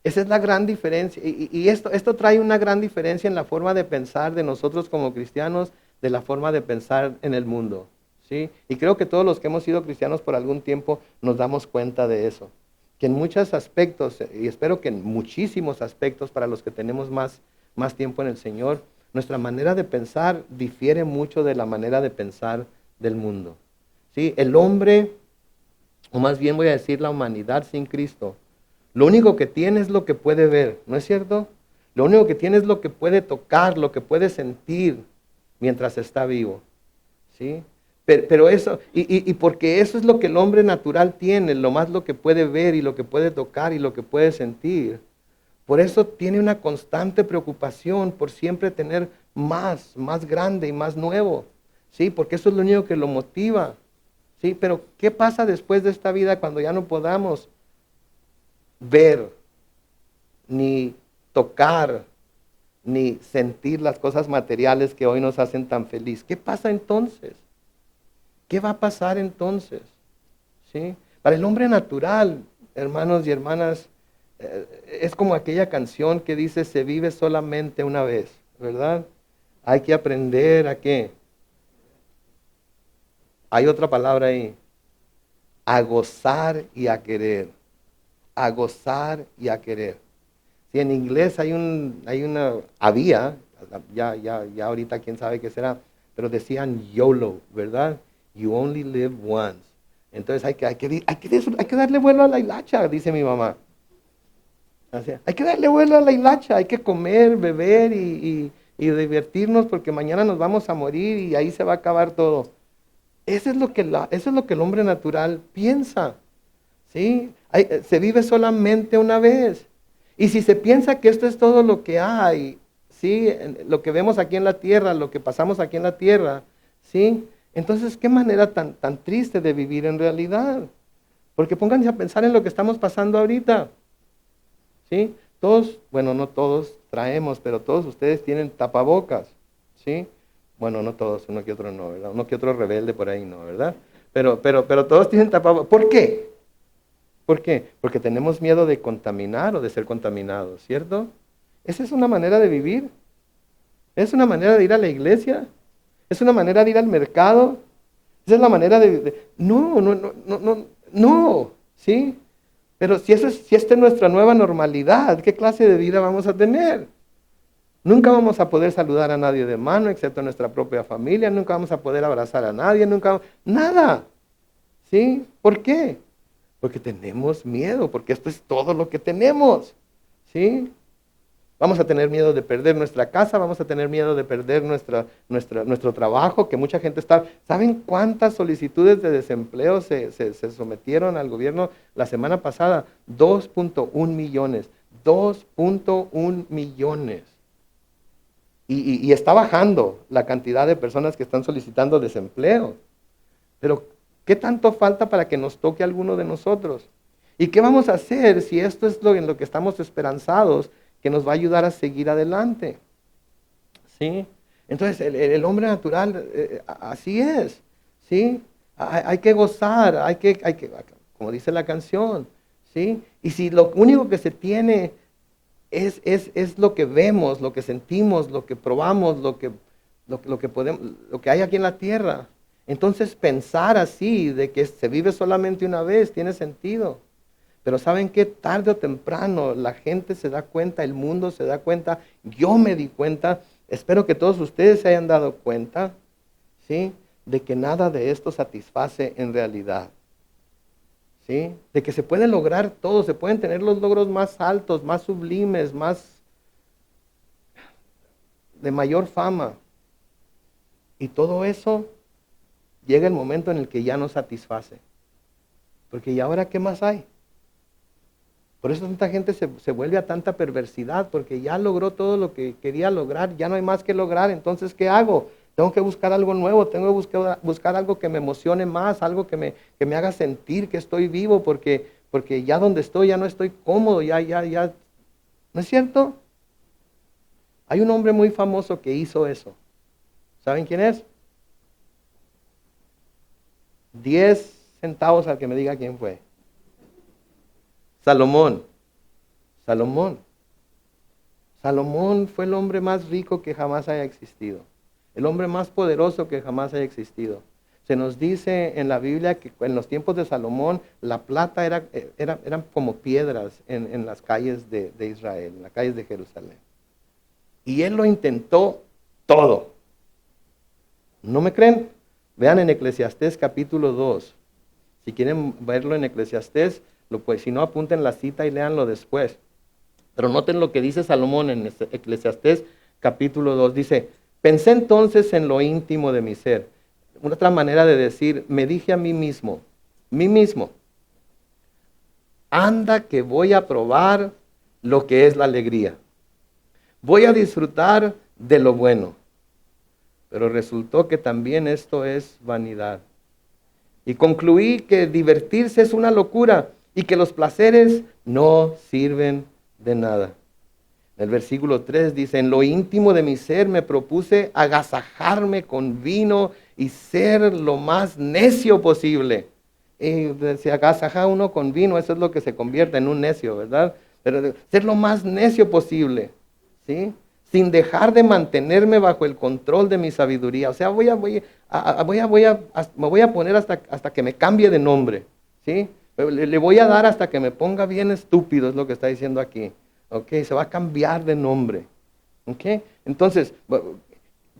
esa es la gran diferencia. Y esto trae una gran diferencia en la forma de pensar de nosotros como cristianos, de la forma de pensar en el mundo. ¿Sí? Y creo que todos los que hemos sido cristianos por algún tiempo nos damos cuenta de eso. Que en muchos aspectos, y espero que en muchísimos aspectos para los que tenemos más tiempo en el Señor, nuestra manera de pensar difiere mucho de la manera de pensar del mundo. ¿Sí? El hombre, o más bien voy a decir la humanidad sin Cristo, lo único que tiene es lo que puede ver, ¿no es cierto? Lo único que tiene es lo que puede tocar, lo que puede sentir mientras está vivo. ¿Sí? Pero eso, y porque eso es lo que el hombre natural tiene, lo más lo que puede ver y lo que puede tocar y lo que puede sentir. Por eso tiene una constante preocupación por siempre tener más grande y más nuevo. ¿Sí? Porque eso es lo único que lo motiva. ¿Sí? Pero ¿qué pasa después de esta vida cuando ya no podamos ver, ni tocar, ni sentir las cosas materiales que hoy nos hacen tan feliz? ¿Qué pasa entonces? ¿Qué va a pasar entonces? ¿Sí? Para el hombre natural, hermanos y hermanas, es como aquella canción que dice, se vive solamente una vez, ¿verdad? Hay que aprender a qué. Hay otra palabra ahí, a gozar y a querer. A gozar y a querer. Sí, en inglés había, ya ahorita quién sabe qué será, pero decían YOLO, ¿verdad? You only live once. Entonces hay que darle vuelo a la hilacha, dice mi mamá. O sea, hay que darle vuelo a la hilacha, hay que comer, beber y divertirnos porque mañana nos vamos a morir y ahí se va a acabar todo. Eso es lo que el hombre natural piensa. ¿Sí? Se vive solamente una vez. Y si se piensa que esto es todo lo que hay, ¿sí? Lo que vemos aquí en la tierra, lo que pasamos aquí en la tierra, ¿sí? Entonces, ¿qué manera tan triste de vivir en realidad? Porque pónganse a pensar en lo que estamos pasando ahorita. ¿Sí? Todos, bueno, no todos traemos, pero todos ustedes tienen tapabocas. ¿Sí? Bueno, no todos, uno que otro no, ¿verdad? Uno que otro rebelde por ahí no, ¿verdad? Pero todos tienen tapabocas. ¿Por qué? ¿Por qué? Porque tenemos miedo de contaminar o de ser contaminados, ¿cierto? Esa es una manera de vivir. Es una manera de ir a la iglesia. Es una manera de ir al mercado. Esa es la manera no, ¿sí? Pero si esta es nuestra nueva normalidad, ¿qué clase de vida vamos a tener? Nunca vamos a poder saludar a nadie de mano, excepto a nuestra propia familia. Nunca vamos a poder abrazar a nadie, nada. ¿Sí? ¿Por qué? Porque tenemos miedo, porque esto es todo lo que tenemos. ¿Sí? Vamos a tener miedo de perder nuestra casa, vamos a tener miedo de perder nuestro trabajo, que mucha gente está. ¿Saben cuántas solicitudes de desempleo se sometieron al gobierno la semana pasada? 2.1 millones. 2.1 millones. Y está bajando la cantidad de personas que están solicitando desempleo. Pero ¿qué tanto falta para que nos toque a alguno de nosotros? ¿Y qué vamos a hacer si esto es en lo que estamos esperanzados, que nos va a ayudar a seguir adelante? ¿Sí? Entonces, el hombre natural, así es. ¿Sí? Hay que gozar, como dice la canción. ¿Sí? Y si lo único que se tiene es lo que vemos, lo que sentimos, lo que probamos, lo que podemos, lo que hay aquí en la tierra. Entonces pensar así, de que se vive solamente una vez, tiene sentido. Pero ¿saben qué? Tarde o temprano la gente se da cuenta, el mundo se da cuenta, yo me di cuenta, espero que todos ustedes se hayan dado cuenta, ¿sí? De que nada de esto satisface en realidad. ¿Sí? De que se puede lograr todo, se pueden tener los logros más altos, más sublimes, más de mayor fama. Y todo eso llega el momento en el que ya no satisface. Porque ¿y ahora qué más hay? Por eso tanta gente se vuelve a tanta perversidad, porque ya logró todo lo que quería lograr, ya no hay más que lograr, entonces ¿qué hago? Tengo que buscar algo nuevo, tengo que buscar algo que me emocione más, algo que me haga sentir que estoy vivo, porque ya donde estoy ya no estoy cómodo, ya. ¿No es cierto? Hay un hombre muy famoso que hizo eso. ¿Saben quién es? 10 centavos al que me diga quién fue. Salomón. Salomón fue el hombre más rico que jamás haya existido. El hombre más poderoso que jamás haya existido. Se nos dice en la Biblia que en los tiempos de Salomón la plata eran como piedras en las calles de Israel, en las calles de Jerusalén. Y él lo intentó todo. ¿No me creen? Vean en Eclesiastés capítulo 2. Si quieren verlo en Eclesiastés, si no apunten la cita y léanlo después. Pero noten lo que dice Salomón en Eclesiastés capítulo 2. Dice, pensé entonces en lo íntimo de mi ser. Una otra manera de decir, me dije a mí mismo, anda que voy a probar lo que es la alegría. Voy a disfrutar de lo bueno. Pero resultó que también esto es vanidad. Y concluí que divertirse es una locura y que los placeres no sirven de nada. El versículo 3 dice, en lo íntimo de mi ser me propuse agasajarme con vino y ser lo más necio posible. Y se agasaja uno con vino, eso es lo que se convierte en un necio, ¿verdad? Pero ser lo más necio posible, ¿sí? Sin dejar de mantenerme bajo el control de mi sabiduría. O sea, me voy a poner hasta que me cambie de nombre, ¿sí? Le voy a dar hasta que me ponga bien estúpido, es lo que está diciendo aquí. ¿Ok? Se va a cambiar de nombre. ¿Ok? Entonces,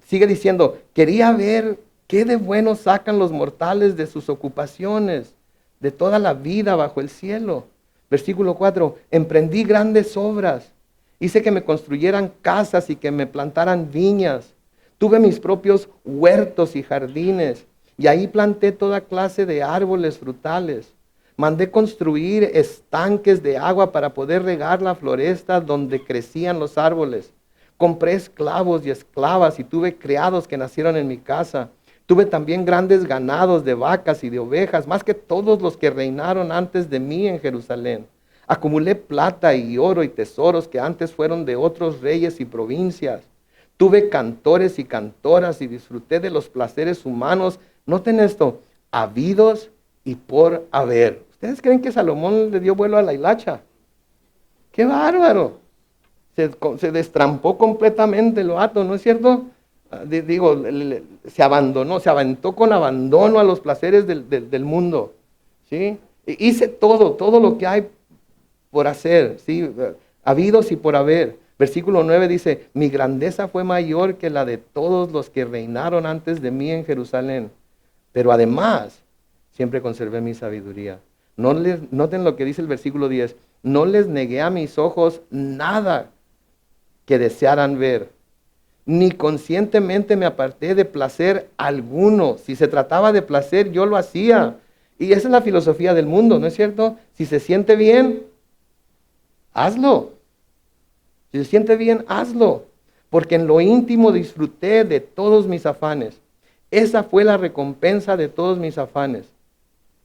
sigue diciendo, quería ver qué de bueno sacan los mortales de sus ocupaciones, de toda la vida bajo el cielo. Versículo 4, emprendí grandes obras. Hice que me construyeran casas y que me plantaran viñas. Tuve mis propios huertos y jardines, y ahí planté toda clase de árboles frutales. Mandé construir estanques de agua para poder regar la floresta donde crecían los árboles. Compré esclavos y esclavas y tuve criados que nacieron en mi casa. Tuve también grandes ganados de vacas y de ovejas, más que todos los que reinaron antes de mí en Jerusalén. Acumulé plata y oro y tesoros que antes fueron de otros reyes y provincias. Tuve cantores y cantoras y disfruté de los placeres humanos. Noten esto, habidos y por haber. ¿Ustedes creen que Salomón le dio vuelo a la hilacha? ¡Qué bárbaro! Se destrampó completamente el vato, ¿no es cierto? Se abandonó, se aventó con abandono a los placeres del mundo. ¿Sí? Hice todo lo que hay por hacer, ¿sí? Habidos y por haber. Versículo 9 dice, mi grandeza fue mayor que la de todos los que reinaron antes de mí en Jerusalén. Pero además, siempre conservé mi sabiduría. Noten lo que dice el versículo 10. No les negué a mis ojos nada que desearan ver, ni conscientemente me aparté de placer alguno. Si se trataba de placer, yo lo hacía. Y esa es la filosofía del mundo, ¿no es cierto? Si se siente bien, hazlo. Si se siente bien, hazlo. Porque en lo íntimo disfruté de todos mis afanes. Esa fue la recompensa de todos mis afanes.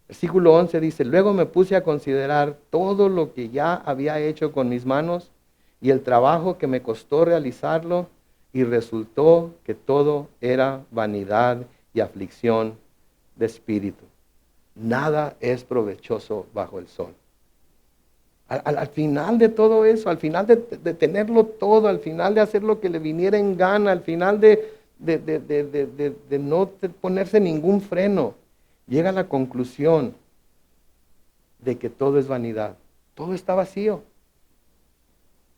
Versículo 11 dice, luego me puse a considerar todo lo que ya había hecho con mis manos y el trabajo que me costó realizarlo, y resultó que todo era vanidad y aflicción de espíritu. Nada es provechoso bajo el sol. Al final de todo eso, al final de tenerlo todo, al final de hacer lo que le viniera en gana, al final de no ponerse ningún freno, llega a la conclusión de que todo es vanidad. Todo está vacío.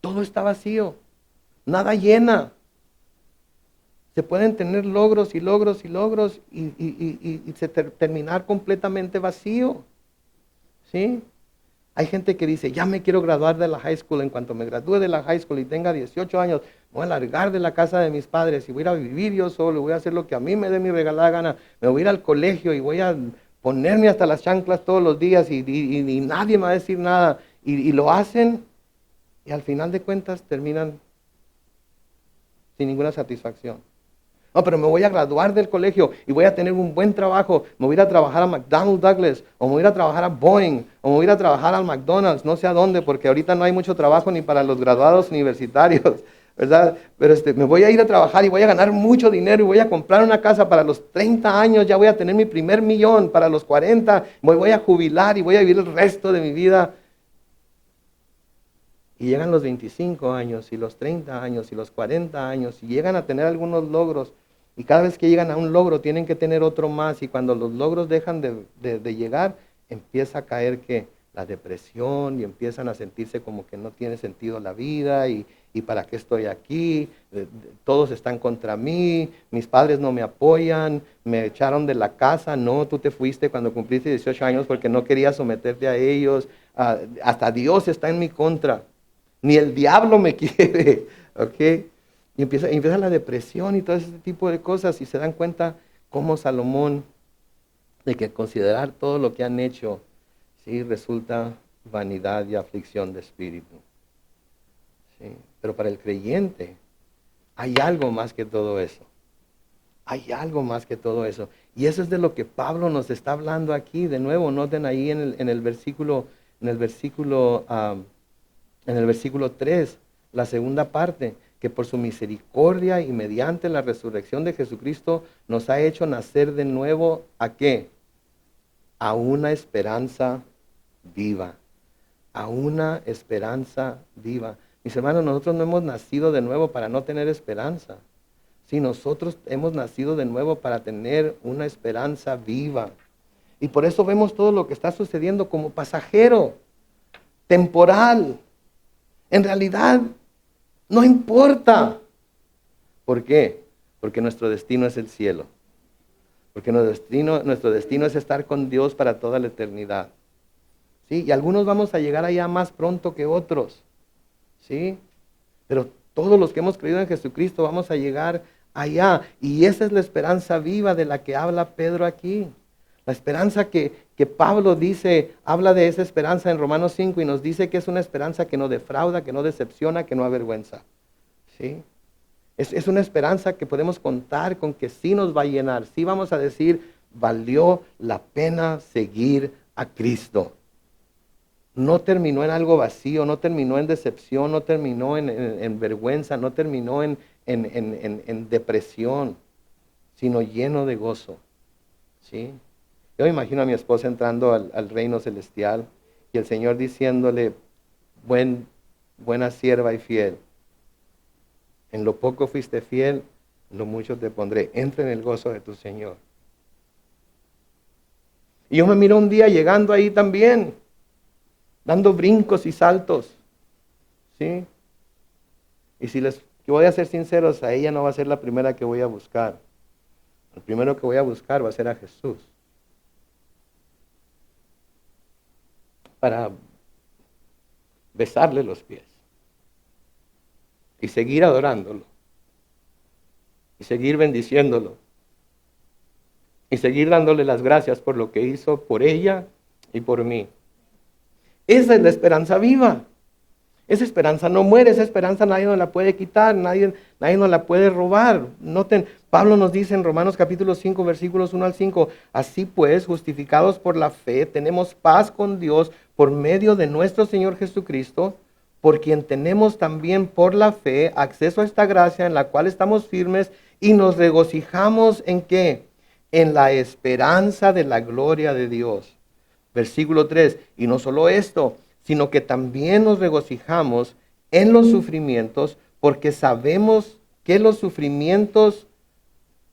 Todo está vacío. Nada llena. Se pueden tener logros y logros y logros y terminar completamente vacío. ¿Sí? Hay gente que dice, ya me quiero graduar de la high school. En cuanto me gradúe de la high school y tenga 18 años, me voy a largar de la casa de mis padres y voy a ir a vivir yo solo, voy a hacer lo que a mí me dé mi regalada gana. Me voy a ir al colegio y voy a ponerme hasta las chanclas todos los días y nadie me va a decir nada. Y lo hacen y al final de cuentas terminan sin ninguna satisfacción. No, pero me voy a graduar del colegio y voy a tener un buen trabajo. Me voy a ir a trabajar a McDonnell Douglas, o me voy a ir a trabajar a Boeing, o me voy a ir a trabajar al McDonald's, no sé a dónde, porque ahorita no hay mucho trabajo ni para los graduados universitarios, ¿verdad? Pero me voy a ir a trabajar y voy a ganar mucho dinero y voy a comprar una casa para los 30 años, ya voy a tener mi primer millón, para los 40, me voy a jubilar y voy a vivir el resto de mi vida. Y llegan los 25 años y los 30 años y los 40 años y llegan a tener algunos logros. Y cada vez que llegan a un logro tienen que tener otro más. Y cuando los logros dejan de llegar, empieza a caer que la depresión y empiezan a sentirse como que no tiene sentido la vida y para qué estoy aquí, todos están contra mí, mis padres no me apoyan, me echaron de la casa, no, tú te fuiste cuando cumpliste 18 años porque no querías someterte a ellos, hasta Dios está en mi contra. Ni el diablo me quiere, ¿ok? Y empieza la depresión y todo ese tipo de cosas y se dan cuenta cómo Salomón, de que considerar todo lo que han hecho, sí, resulta vanidad y aflicción de espíritu. ¿Sí? Pero para el creyente hay algo más que todo eso. Hay algo más que todo eso. Y eso es de lo que Pablo nos está hablando aquí. De nuevo, noten ahí en el versículo 3, la segunda parte, que por su misericordia y mediante la resurrección de Jesucristo nos ha hecho nacer de nuevo, ¿a qué? A una esperanza viva. A una esperanza viva. Mis hermanos, nosotros no hemos nacido de nuevo para no tener esperanza. Sí, nosotros hemos nacido de nuevo para tener una esperanza viva. Y por eso vemos todo lo que está sucediendo como pasajero, temporal. En realidad, no importa. ¿Por qué? Porque nuestro destino es el cielo. Porque nuestro destino es estar con Dios para toda la eternidad. ¿Sí? Y algunos vamos a llegar allá más pronto que otros. ¿Sí? Pero todos los que hemos creído en Jesucristo vamos a llegar allá. Y esa es la esperanza viva de la que habla Pedro aquí. La esperanza que Pablo dice, habla de esa esperanza en Romanos 5 y nos dice que es una esperanza que no defrauda, que no decepciona, que no avergüenza. ¿Sí? Es una esperanza que podemos contar con que sí nos va a llenar. Sí vamos a decir, valió la pena seguir a Cristo. No terminó en algo vacío, no terminó en decepción, no terminó en vergüenza, no terminó en depresión, sino lleno de gozo. ¿Sí? Yo me imagino a mi esposa entrando al reino celestial y el Señor diciéndole, buena sierva y fiel. En lo poco fuiste fiel, en lo mucho te pondré. Entra en el gozo de tu Señor. Y yo me miro un día llegando ahí también, dando brincos y saltos. ¿Sí? Y si voy a ser sinceros, a ella no va a ser la primera que voy a buscar. El primero que voy a buscar va a ser a Jesús. Para besarle los pies. Y seguir adorándolo. Y seguir bendiciéndolo. Y seguir dándole las gracias por lo que hizo por ella y por mí. Esa es la esperanza viva. Esa esperanza no muere, esa esperanza nadie nos la puede quitar, nadie nos la puede robar. Noten, Pablo nos dice en Romanos capítulo 5, versículos 1 al 5, así pues, justificados por la fe, tenemos paz con Dios por medio de nuestro Señor Jesucristo, por quien tenemos también por la fe acceso a esta gracia en la cual estamos firmes y nos regocijamos ¿en qué? En la esperanza de la gloria de Dios. Versículo 3, y no solo esto, sino que también nos regocijamos en los sufrimientos, porque sabemos que los sufrimientos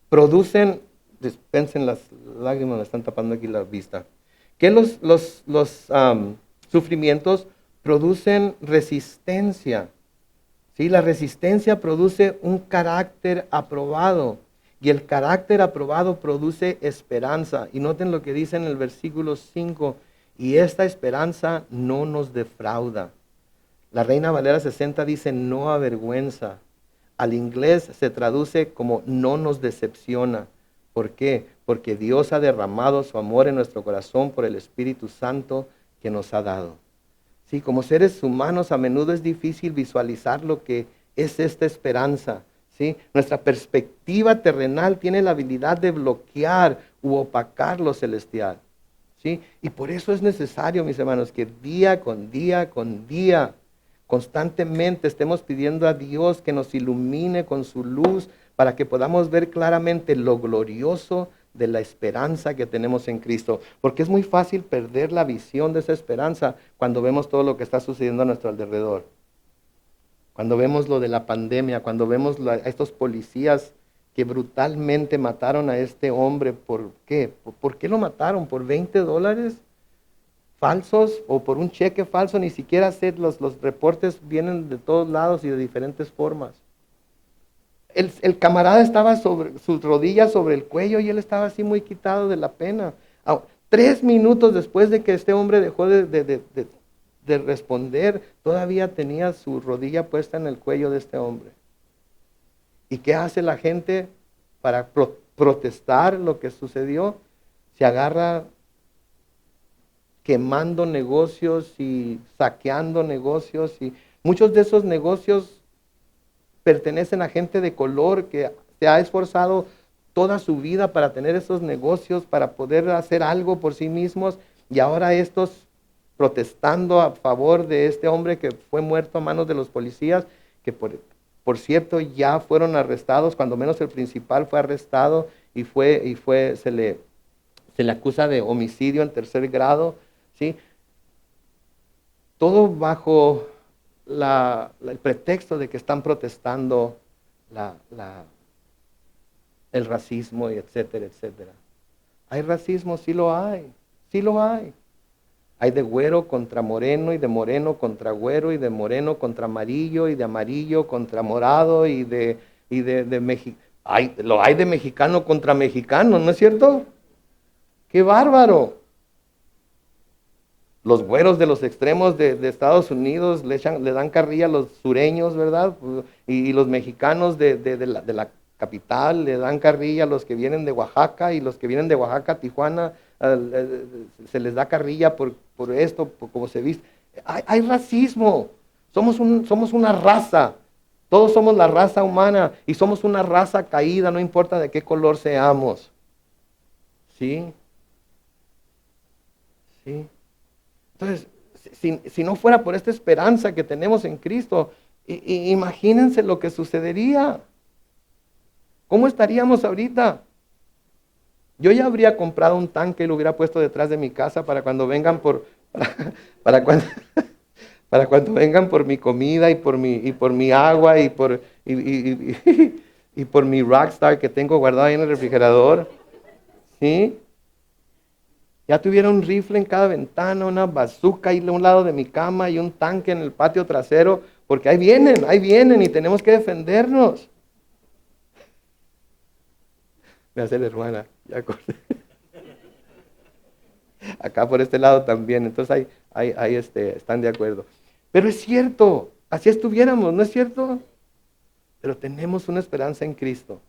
producen, dispensen las lágrimas, me están tapando aquí la vista, que los sufrimientos producen resistencia. ¿Sí? La resistencia produce un carácter aprobado, y el carácter aprobado produce esperanza. Y noten lo que dice en el versículo 5, y esta esperanza no nos defrauda. La Reina Valera 60 dice no avergüenza. Al inglés se traduce como no nos decepciona. ¿Por qué? Porque Dios ha derramado su amor en nuestro corazón por el Espíritu Santo que nos ha dado. Sí, como seres humanos a menudo es difícil visualizar lo que es esta esperanza. ¿Sí? Nuestra perspectiva terrenal tiene la habilidad de bloquear u opacar lo celestial. ¿Sí? Y por eso es necesario, mis hermanos, que día con día con día, constantemente estemos pidiendo a Dios que nos ilumine con su luz para que podamos ver claramente lo glorioso de la esperanza que tenemos en Cristo. Porque es muy fácil perder la visión de esa esperanza cuando vemos todo lo que está sucediendo a nuestro alrededor. Cuando vemos lo de la pandemia, cuando vemos a estos policías que brutalmente mataron a este hombre, ¿por qué? ¿Por qué lo mataron? ¿Por $20 falsos o por un cheque falso? Ni siquiera sé, los reportes vienen de todos lados y de diferentes formas. El camarada estaba sobre sus rodillas sobre el cuello y él estaba así muy quitado de la pena. 3 minutos después de que este hombre dejó de responder, todavía tenía su rodilla puesta en el cuello de este hombre. ¿Y qué hace la gente para protestar lo que sucedió? Se agarra quemando negocios y saqueando negocios, y muchos de esos negocios pertenecen a gente de color que se ha esforzado toda su vida para tener esos negocios, para poder hacer algo por sí mismos, y ahora estos protestando a favor de este hombre que fue muerto a manos de los policías, que por cierto ya fueron arrestados, cuando menos el principal fue arrestado y se le acusa de homicidio en 3er grado, ¿sí? Todo bajo el pretexto de que están protestando el racismo, y etcétera, etcétera. ¿Hay racismo? Sí lo hay, sí lo hay. Hay de güero contra moreno, y de moreno contra güero, y de moreno contra amarillo, y de amarillo contra morado, y de mexicano. Lo hay de mexicano contra mexicano, ¿no es cierto? ¡Qué bárbaro! Los güeros de los extremos de Estados Unidos le dan carrilla a los sureños, ¿verdad? Y los mexicanos de la capital le dan carrilla a los que vienen de Oaxaca, y los que vienen de Oaxaca a Tijuana se les da carrilla por esto, por cómo se viste. Hay racismo. Somos una raza. Todos somos la raza humana y somos una raza caída, no importa de qué color seamos. ¿Sí? ¿Sí? Entonces, si no fuera por esta esperanza que tenemos en Cristo, imagínense lo que sucedería. ¿Cómo estaríamos ahorita? Yo ya habría comprado un tanque y lo hubiera puesto detrás de mi casa para cuando vengan para cuando, para cuando vengan por mi comida y por mi agua y por mi Rockstar que tengo guardado ahí en el refrigerador. ¿Sí? Ya tuviera un rifle en cada ventana, una bazooka ahí a un lado de mi cama y un tanque en el patio trasero, porque ahí vienen y tenemos que defendernos. Me hace la hermana, ya acordé. Acá por este lado también, entonces ahí están de acuerdo. Pero es cierto, así estuviéramos, ¿no es cierto? Pero tenemos una esperanza en Cristo.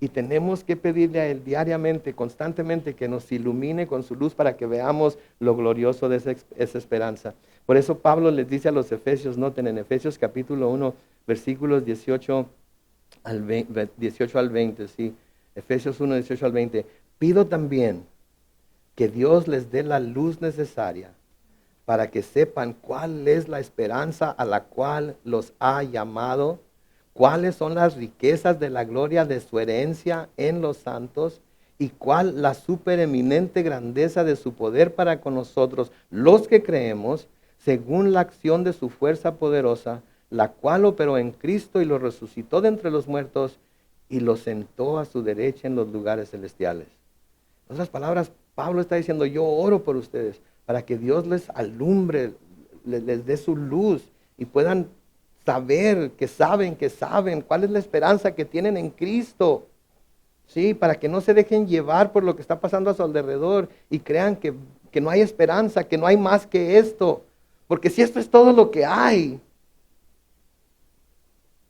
Y tenemos que pedirle a Él diariamente, constantemente, que nos ilumine con su luz para que veamos lo glorioso de esa esperanza. Por eso Pablo les dice a los Efesios, noten en Efesios capítulo 1, versículos 18 al 20, ¿sí? Efesios 1, 18 al 20. Pido también que Dios les dé la luz necesaria para que sepan cuál es la esperanza a la cual los ha llamado, cuáles son las riquezas de la gloria de su herencia en los santos, y cuál la supereminente grandeza de su poder para con nosotros, los que creemos, según la acción de su fuerza poderosa, la cual operó en Cristo y lo resucitó de entre los muertos y lo sentó a su derecha en los lugares celestiales. En otras palabras, Pablo está diciendo, yo oro por ustedes para que Dios les alumbre, les dé su luz y puedan saber que saben cuál es la esperanza que tienen en Cristo. Sí, para que no se dejen llevar por lo que está pasando a su alrededor y crean que no hay esperanza, que no hay más que esto. Porque si esto es todo lo que hay,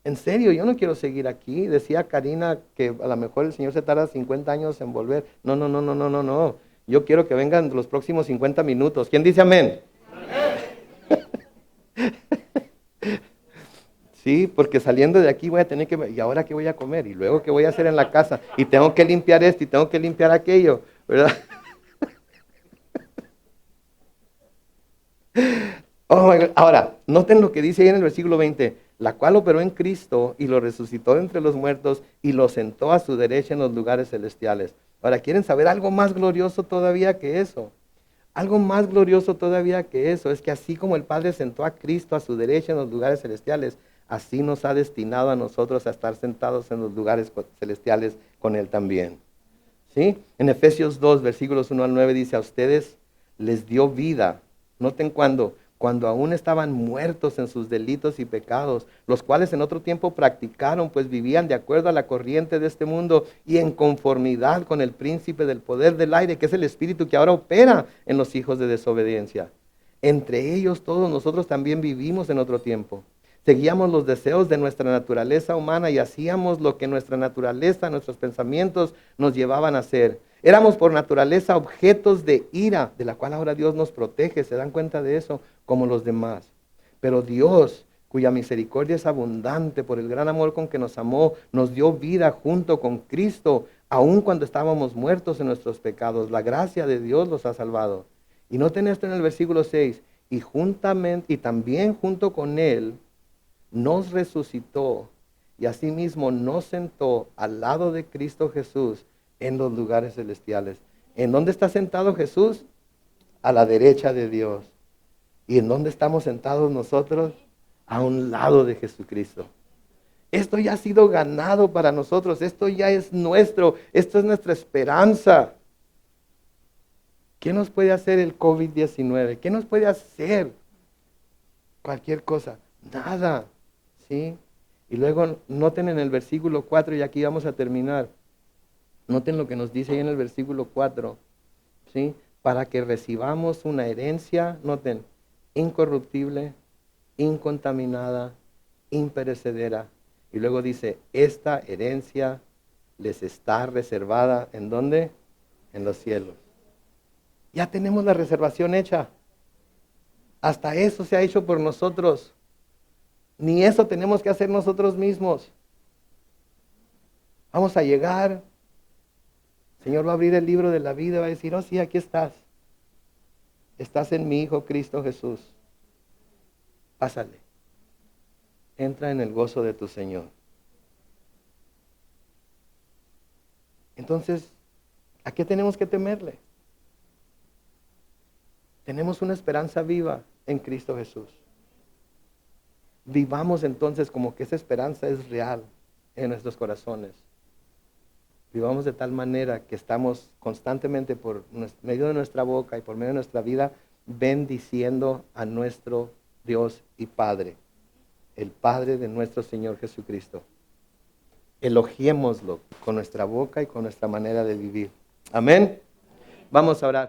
en serio, yo no quiero seguir aquí. Decía Karina que a lo mejor el Señor se tarda 50 años en volver. No, no, no, no, no, no, no. Yo quiero que vengan los próximos 50 minutos. ¿Quién dice amén? Sí, porque saliendo de aquí voy a tener que, ¿y ahora qué voy a comer? ¿Y luego qué voy a hacer en la casa? Y tengo que limpiar esto y tengo que limpiar aquello, ¿verdad? Oh my God. Ahora, noten lo que dice ahí en el versículo 20, la cual operó en Cristo y lo resucitó de entre los muertos y lo sentó a su derecha en los lugares celestiales. Ahora, ¿quieren saber algo más glorioso todavía que eso? Algo más glorioso todavía que eso es que así como el Padre sentó a Cristo a su derecha en los lugares celestiales, así nos ha destinado a nosotros a estar sentados en los lugares celestiales con Él también. ¿Sí? En Efesios 2, versículos 1 al 9 dice, a ustedes les dio vida. Noten cuando aún estaban muertos en sus delitos y pecados, los cuales en otro tiempo practicaron, pues vivían de acuerdo a la corriente de este mundo y en conformidad con el príncipe del poder del aire, que es el espíritu que ahora opera en los hijos de desobediencia. Entre ellos todos nosotros también vivimos en otro tiempo. Seguíamos los deseos de nuestra naturaleza humana y hacíamos lo que nuestra naturaleza, nuestros pensamientos nos llevaban a hacer. Éramos por naturaleza objetos de ira, de la cual ahora Dios nos protege, ¿se dan cuenta de eso? Como los demás. Pero Dios, cuya misericordia es abundante por el gran amor con que nos amó, nos dio vida junto con Cristo, aun cuando estábamos muertos en nuestros pecados. La gracia de Dios los ha salvado. Y noten esto en el versículo 6, y juntamente, y también junto con Él, nos resucitó y asimismo nos sentó al lado de Cristo Jesús en los lugares celestiales. ¿En dónde está sentado Jesús? A la derecha de Dios. ¿Y en dónde estamos sentados nosotros? A un lado de Jesucristo. Esto ya ha sido ganado para nosotros, esto ya es nuestro, esto es nuestra esperanza. ¿Qué nos puede hacer el COVID-19? ¿Qué nos puede hacer cualquier cosa? Nada. ¿Sí? Y luego noten en el versículo 4, y aquí vamos a terminar. Noten lo que nos dice ahí en el versículo 4. ¿Sí? Para que recibamos una herencia, noten, incorruptible, incontaminada, imperecedera. Y luego dice, esta herencia les está reservada, ¿en dónde? En los cielos. Ya tenemos la reservación hecha. Hasta eso se ha hecho por nosotros. Ni eso tenemos que hacer nosotros mismos. Vamos a llegar. El Señor va a abrir el libro de la vida y va a decir, oh sí, aquí estás. Estás en mi Hijo Cristo Jesús. Pásale. Entra en el gozo de tu Señor. Entonces, ¿a qué tenemos que temerle? Tenemos una esperanza viva en Cristo Jesús. Vivamos entonces como que esa esperanza es real en nuestros corazones. Vivamos de tal manera que estamos constantemente por medio de nuestra boca y por medio de nuestra vida bendiciendo a nuestro Dios y Padre, el Padre de nuestro Señor Jesucristo. Elogiémoslo con nuestra boca y con nuestra manera de vivir. Amén. Vamos a orar.